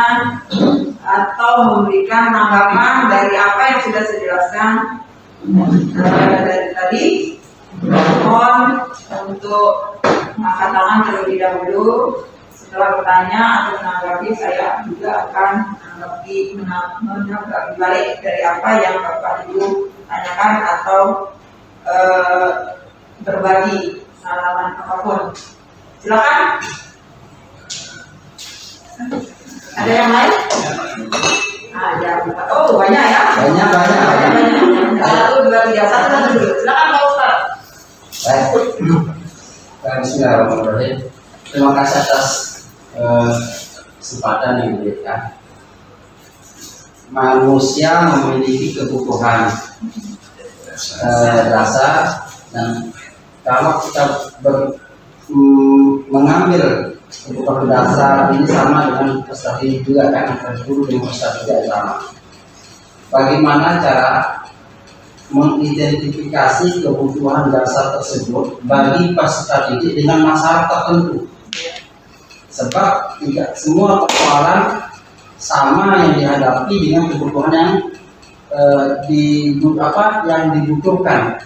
atau memberikan tanggapan dari apa yang sudah saya jelaskan dari tadi, mohon untuk angkat tangan terlebih dahulu. Setelah bertanya atau menanggapi, saya juga akan menanggapi balik dari apa yang bapak ibu tanyakan atau berbagi pengalaman apapun. Silakan. Ada yang lain? Ada. Oh, banyak ya? Banyak. 1, 2, 3, 1, 2, 3. Silakan Pak Ustaz. Baik. Bismillahirrahmanirrahim. Terima kasih atas kesempatan yang diberikan. Manusia memiliki kebutuhan dasar, dan kalau kita mengambil kebutuhan dasar ini sama dengan peserta ini juga kan, antara guru dengan peserta juga sama. Bagaimana cara mengidentifikasi kebutuhan dasar tersebut bagi peserta didik dengan masalah tertentu? Sebab tidak semua persoalan sama yang dihadapi dengan kebutuhan yang dibutuhkan.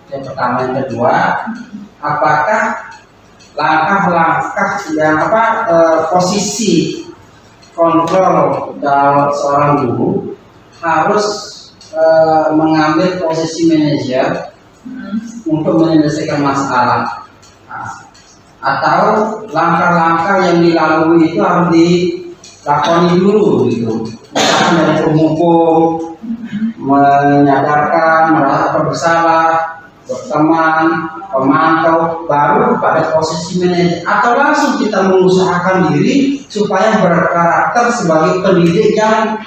Yang pertama, yang kedua, apakah langkah-langkah yang posisi kontrol dalam seorang guru harus mengambil posisi manajer untuk menyelesaikan masalah, atau langkah-langkah yang dilalui itu harus dilakoni dulu gitu. Misalkan dari pemukul, menyadarkan, merasa bersalah, berteman, pemantau, baru pada posisi manajer, atau langsung kita mengusahakan diri supaya berkarakter sebagai pendidik yang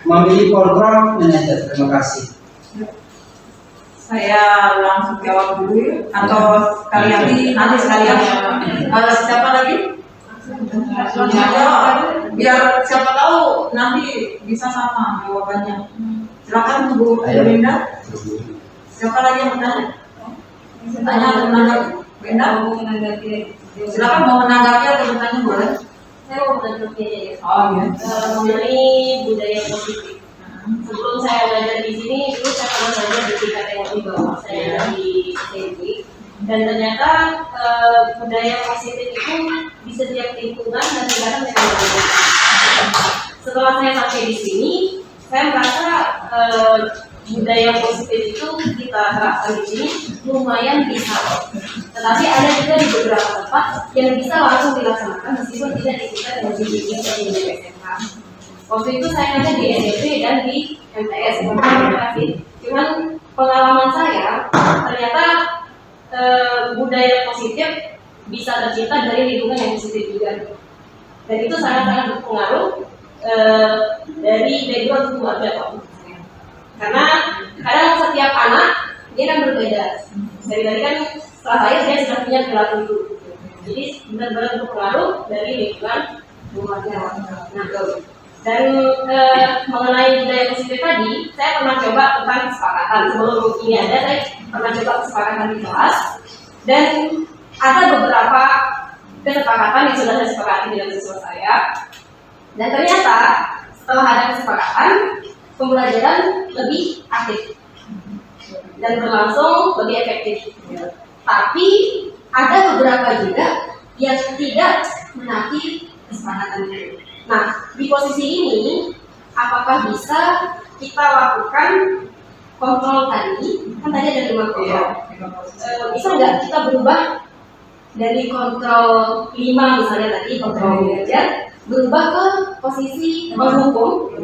memiliki kontrol manajer. Terima kasih. Saya langsung jawab dulu atau sekalian nanti sekalian. Siapa lagi? Biar siapa tahu nanti bisa sama jawabannya. Silakan Bu Linda. Siapa lagi yang bertanya? Tanya atau menanggapi? Linda mau menanggapi. Silakan mau menanggapi atau bertanya boleh. Saya mau menanggapi aja ya. Oh iya. Mengenai budaya positif. Sebelum saya belajar di sini, dulu saya pernah belajar di tingkat yang lebih bawah. Saya di SMP, dan ternyata budaya positif itu di setiap lingkungan dan negara memang berbeda. Setelah saya sampai di sini, saya merasa budaya positif itu kita terapkan di sini lumayan bisa. Tetapi ada juga di beberapa tempat yang bisa langsung dilaksanakan meskipun tidak di tingkat yang lebih tinggi seperti di SMK. Waktu itu saya ada di SMP dan di MTS, cuman pengalaman saya ternyata budaya positif bisa tercipta dari lingkungan yang positif juga, dan itu sangat-sangat berpengaruh dari background keluarga kok. Karena kadang setiap anak dia kan berbeda. Dari tadi kan setelah lahir dia sudah punya perilaku itu, jadi benar-benar berpengaruh dari lingkungan keluarga. Dan mengenai budaya positif tadi, saya pernah coba tentang kesepakatan. Sebelum ini ada, saya pernah coba kesepakatan di kelas, dan ada beberapa kesepakatan yang sudah saya sepakati dengan siswa saya. Dan ternyata setelah ada kesepakatan, pembelajaran lebih aktif dan berlangsung lebih efektif. Tapi ada beberapa juga yang tidak menaati kesepakatan itu. Nah, di posisi ini, apakah bisa kita lakukan kontrol tadi? Kan tadi ada 5 kontrol. Bisa nggak kita berubah dari kontrol 5 misalnya tadi, kontrol belajar, berubah ke posisi menghukum?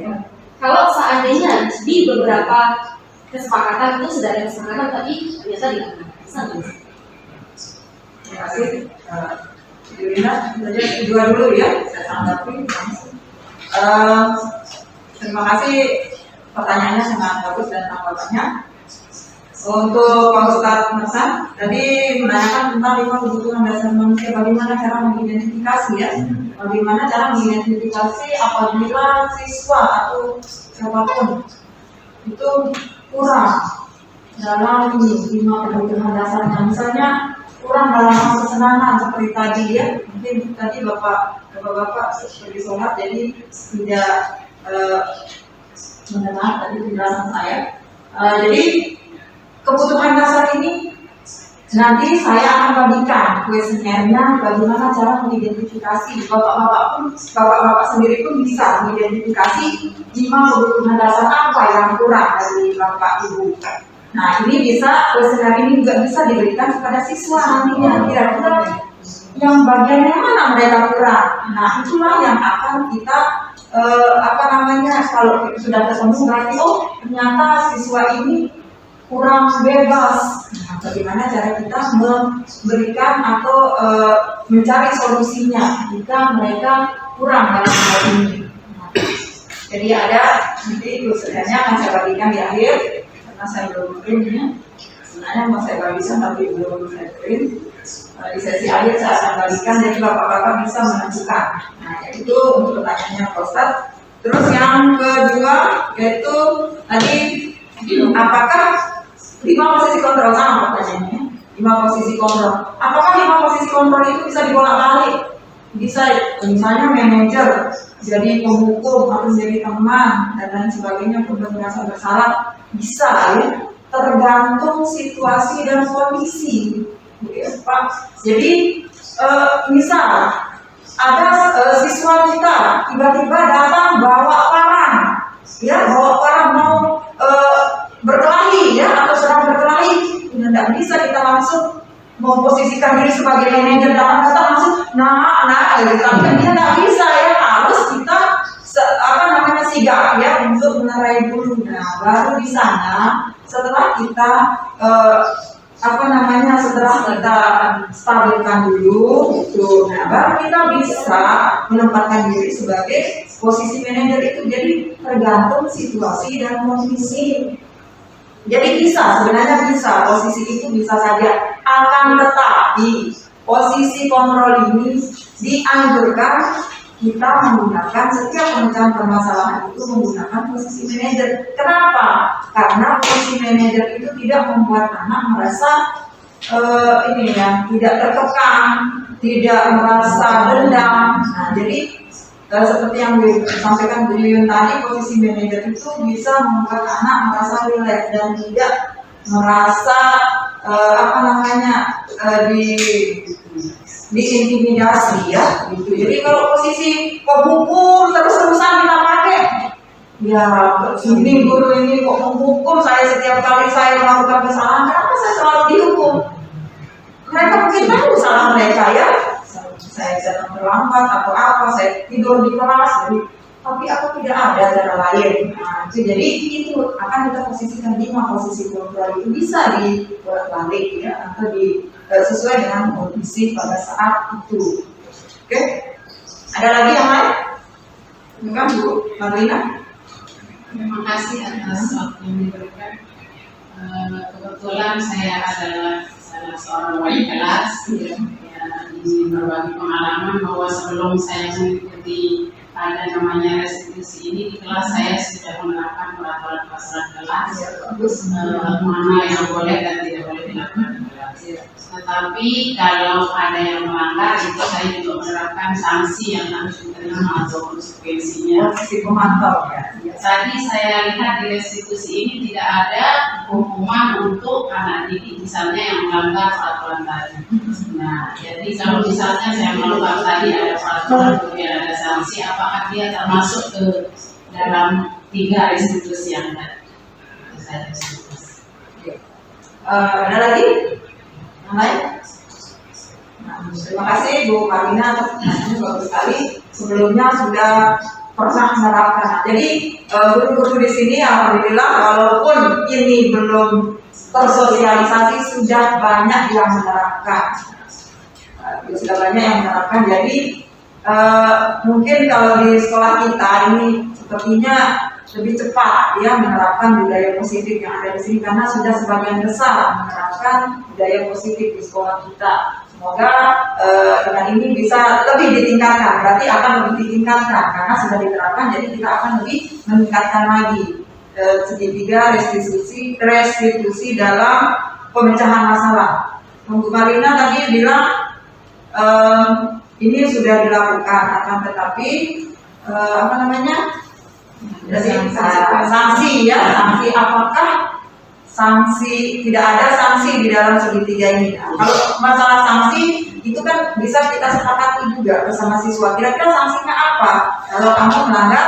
Kalau seandainya di beberapa kesepakatan itu sudah ada kesepakatan tapi ternyata dilakukan, bisa nggak? Terima kasih. Yurina, saja dua dulu ya, saya tanggapi. Terima kasih, pertanyaannya sangat bagus dan tanggapannya. Untuk Pak Ustadz Mersan, tadi menanyakan tentang 5 kebutuhan dasar manusia, bagaimana cara mengidentifikasi ya, bagaimana cara mengidentifikasi apabila siswa atau siapapun itu kurang dalam 5 kebutuhan dasarnya, misalnya kurang dalam hal kesenangan seperti tadi ya, mungkin tadi bapak seperti sholat jadi tidak mendengar tadi penjelasan saya. Jadi kebutuhan dasar ini nanti saya akan bagikan kuesionernya bagaimana cara mengidentifikasi. Bapak-bapak sendiri pun bisa mengidentifikasi 5 kebutuhan dasar apa yang kurang dari bapak ibu. Nah, ini bisa, kuesioner ini juga bisa diberikan kepada siswa nantinya, kira-kira yang bagian yang mana mereka kurang. Nah, itulah yang akan kita kalau sudah ketemu berarti ternyata siswa ini kurang bebas. Nah, bagaimana cara kita memberikan atau mencari solusinya jika mereka kurang dalam hal ini. Nah, jadi ada nanti kuesionernya akan saya bagikan di akhir. Karena saya belum printnya, sebenarnya mau saya bagikan tapi belum saya print. Di sesi akhir saya akan bagikan, jadi bapak-bapak bisa menentukan. Nah, itu untuk pertanyaannya Pak Ustadz. Terus yang kedua yaitu tadi apakah 5 posisi kontrol, sama pertanyaannya 5 posisi kontrol. Apakah 5 posisi kontrol itu bisa dibolak-balik? Bisa, misalnya manajer jadi penghukum atau jadi teman dan lain sebagainya pun merasa bersalah, bisa ya, tergantung situasi dan kondisi ya, Pak. Jadi misal ada siswa kita tiba-tiba datang bawa parang ya, mau berkelahi ya, atau sedang berkelahi, tidak bisa kita langsung memposisikan diri sebagai manajer dalam kata langsung tapi dia nggak bisa ya, harus kita sigap ya untuk menerai dulu. Nah, baru di sana setelah kita setelah kita stabilkan dulu itu, nah baru kita bisa menempatkan diri sebagai posisi manajer itu. Jadi tergantung situasi dan kondisi. Jadi sebenarnya bisa, posisi itu bisa saja. Akan tetapi posisi kontrol ini dianjurkan kita menggunakan setiap pemecahan permasalahan itu menggunakan posisi manajer. Kenapa? Karena posisi manajer itu tidak membuat anak merasa tidak terkekang, tidak merasa dendam. Nah, jadi seperti yang disampaikan Bu Yuyun tadi, posisi manajer itu bisa membuat anak merasa rileks dan tidak merasa diintimidasi ya gitu. Jadi kalau posisi penghukum terus-terusan kita pakai, ya ini guru ini kok menghukum saya setiap kali saya melakukan kesalahan, kenapa saya selalu dihukum? Mereka mungkin tahu salah mereka ya, saya datang terlambat atau apa, saya tidur di kelas, tapi aku tidak ada cara lain. Nah, jadi itu akan kita posisikan 5 posisi kontrol itu bisa dibolak-balik ya, atau sesuai dengan kondisi pada saat itu. Oke, ada lagi yang lain? Bukan Bu Marlina? Terima kasih atas waktu yang diberikan. Kebetulan saya adalah salah seorang wali kelas yang berbagi pengalaman bahwa sebelum saya mengikuti ada namanya restitusi ini di kelas, saya sudah menerapkan peraturan kelas mana yang boleh dan tidak boleh dilakukan di kelas. Tetapi kalau ada yang melanggar itu saya juga menerapkan sanksi yang harus diterima atau konsekuensinya. Si pemantau ya. Tadi saya lihat di restitusi ini tidak ada hukuman untuk anak didik misalnya yang melanggar peraturan tadi. Nah, jadi kalau misalnya saya melanggar tadi ada peraturan kemudian ada sanksi, apakah dia termasuk ke dalam 3 restitusi yang tadi? Itu saja. Ada lagi? Yang lain? Nah, terima kasih Bu Marina atas pertanyaannya bagus sekali. Sebelumnya sudah pernah menerapkan. Jadi guru-guru di sini alhamdulillah walaupun ini belum tersosialisasi sudah banyak yang menerapkan. Sudah banyak yang menerapkan. Jadi mungkin kalau di sekolah kita ini sepertinya lebih cepat ya menerapkan budaya positif yang ada di sini karena sudah sebagian besar menerapkan budaya positif di sekolah kita. Semoga dengan ini bisa lebih ditingkatkan, berarti akan lebih ditingkatkan karena sudah diterapkan, jadi kita akan lebih meningkatkan lagi segitiga restitusi dalam pemecahan masalah. Bu Marina tadi bilang ini sudah dilakukan, akan tetapi dari sanksi ya, sanksi apakah sanksi tidak ada sanksi di dalam segitiga ini. Nah, kalau masalah sanksi itu kan bisa kita sepakati juga bersama siswa. Kira-kira sanksinya apa kalau kamu melanggar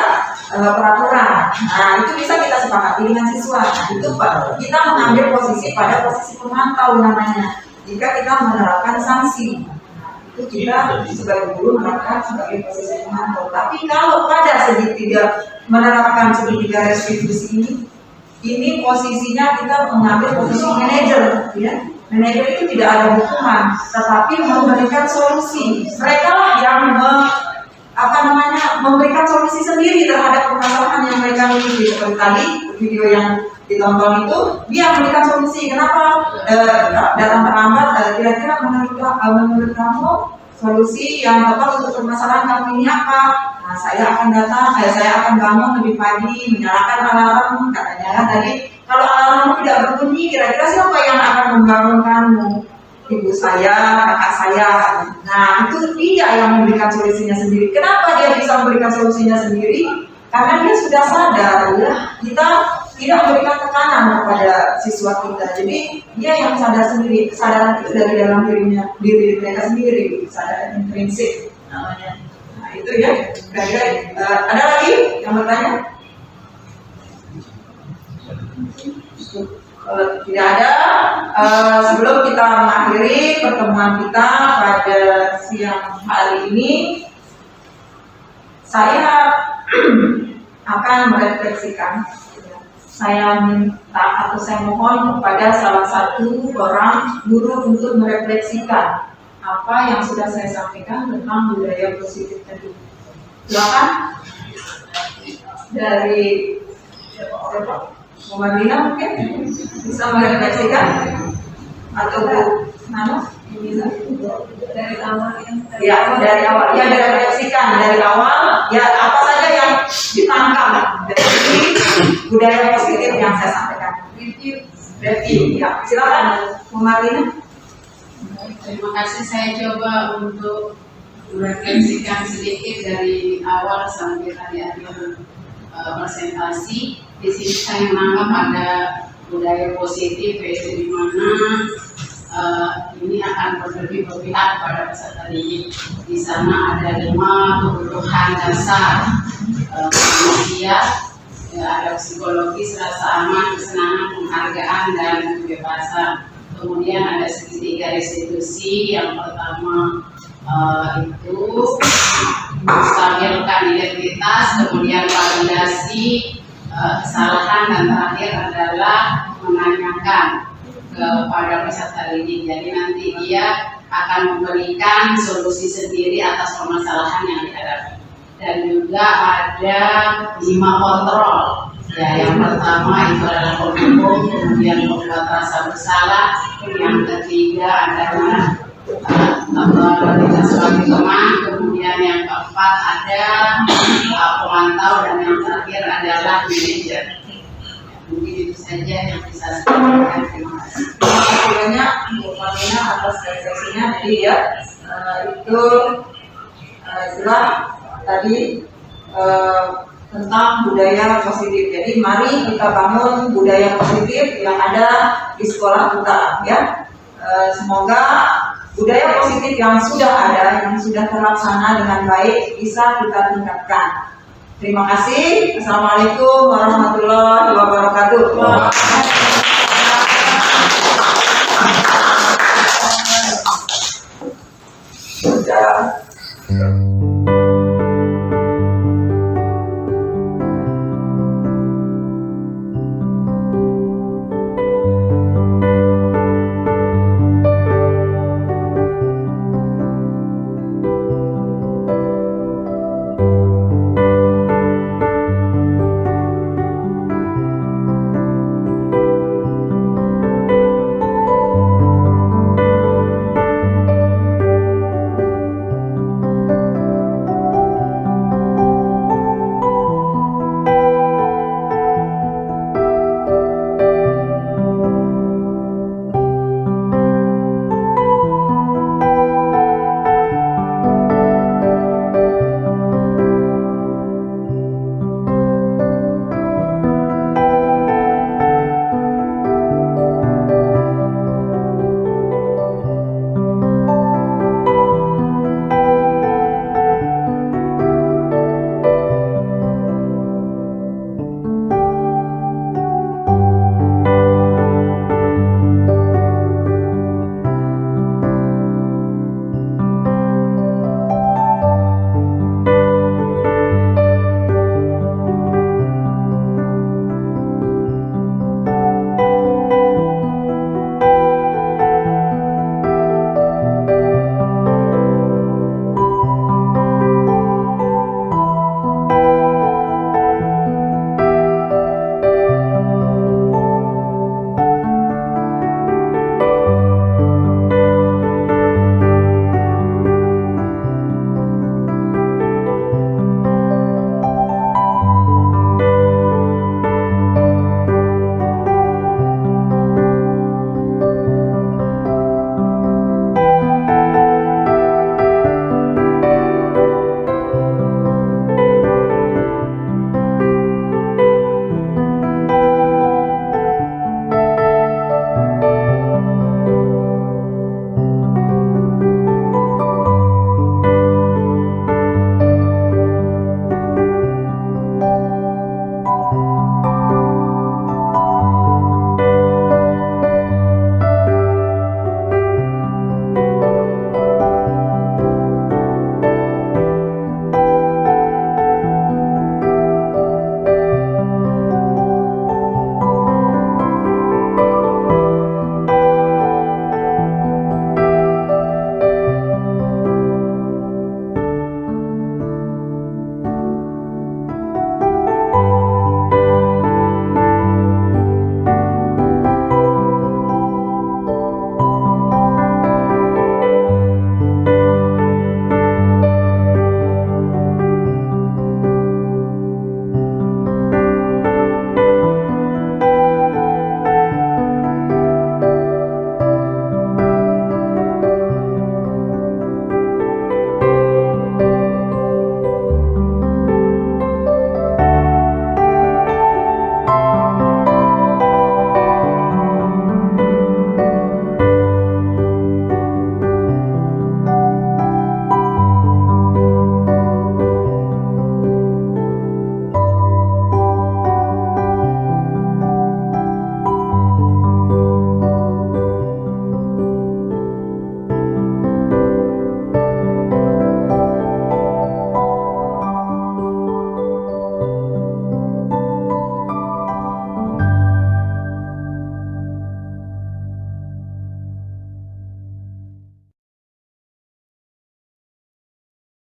peraturan? Nah itu bisa kita sepakati dengan siswa. Nah, itu Pak, kita mengambil posisi pada posisi pemantau namanya. Jika kita menerapkan sanksi, itu kita sebagai guru menerapkan sebagai posisi pemantau. Tapi kalau pada segitiga menerapkan segitiga restitusi ini posisinya kita mengambil posisi manajer, ya. Manajer itu tidak ada hukuman, tetapi memberikan solusi. Mereka lah yang memberikan solusi sendiri terhadap permasalahan yang mereka miliki. Seperti tadi video yang ditonton itu, dia memberikan solusi. Kenapa datang terlambat? Kira-kira menurut kamu solusi yang tepat untuk permasalahan kamu ini apa? Nah, saya akan datang, saya akan bangun lebih pagi, menyalakan alarm, katanya kan tadi. Kalau alarm tidak berbunyi, kira-kira siapa yang akan membangunkanmu? Ibu saya, kakak saya. Nah, itu dia yang memberikan solusinya sendiri. Kenapa dia bisa memberikan solusinya sendiri? Karena dia sudah sadar, ya, kita tidak memberikan tekanan kepada siswa kita. Jadi dia yang sadar sendiri, kesadaran itu dari dalam diri mereka sendiri, kesadaran intrinsik namanya. Nah itu ya, ada lagi yang bertanya? Kalau tidak ada, sebelum kita mengakhiri pertemuan kita pada siang hari ini, saya akan merefleksikan. Saya minta atau saya mohon kepada salah satu orang guru untuk merefleksikan apa yang sudah saya sampaikan tentang budaya positif tadi. Silakan dari Bu Marina mungkin bisa merefleksikan atau Bu Nano bisa dari awal ya direfleksikan dari awal ya apa saja yang ditangkap dari budaya positif yang saya sampaikan. Review ya, silakan Bu Marina. Terima kasih, saya coba untuk merefleksikan sedikit dari awal sampai tadi akhir presentasi. Di sini saya menangkap ada budaya positif, yaitu di mana ini akan lebih berpihak pada peserta didik. Di sana ada 5 kebutuhan dasar manusia, ada psikologis, rasa aman, kesenangan, penghargaan, dan kebebasan. Kemudian ada segitiga restitusi. Yang pertama itu menstabilkan identitas, kemudian validasi kesalahan, dan terakhir adalah menanyakan kepada peserta didik. Jadi nanti dia akan memberikan solusi sendiri atas permasalahan yang dihadapi. Dan juga ada 5 kontrol. Ya, yang pertama itu adalah mendukung, kemudian membuat rasa bersalah, yang ketiga adalah kita sebagai teman, kemudian yang keempat ada pemantau, dan yang terakhir adalah manajer. Mungkin itu saja yang bisa saya sampaikan. Terima kasih. Terima kasih banyak. Marina atas refleksinya. Jadi ya itu itulah tadi tentang budaya positif. Jadi mari kita bangun budaya positif yang ada di sekolah kita ya. Semoga budaya positif yang sudah ada, yang sudah terlaksana dengan baik bisa kita tingkatkan. Terima kasih. Assalamualaikum warahmatullahi wabarakatuh. Sudah.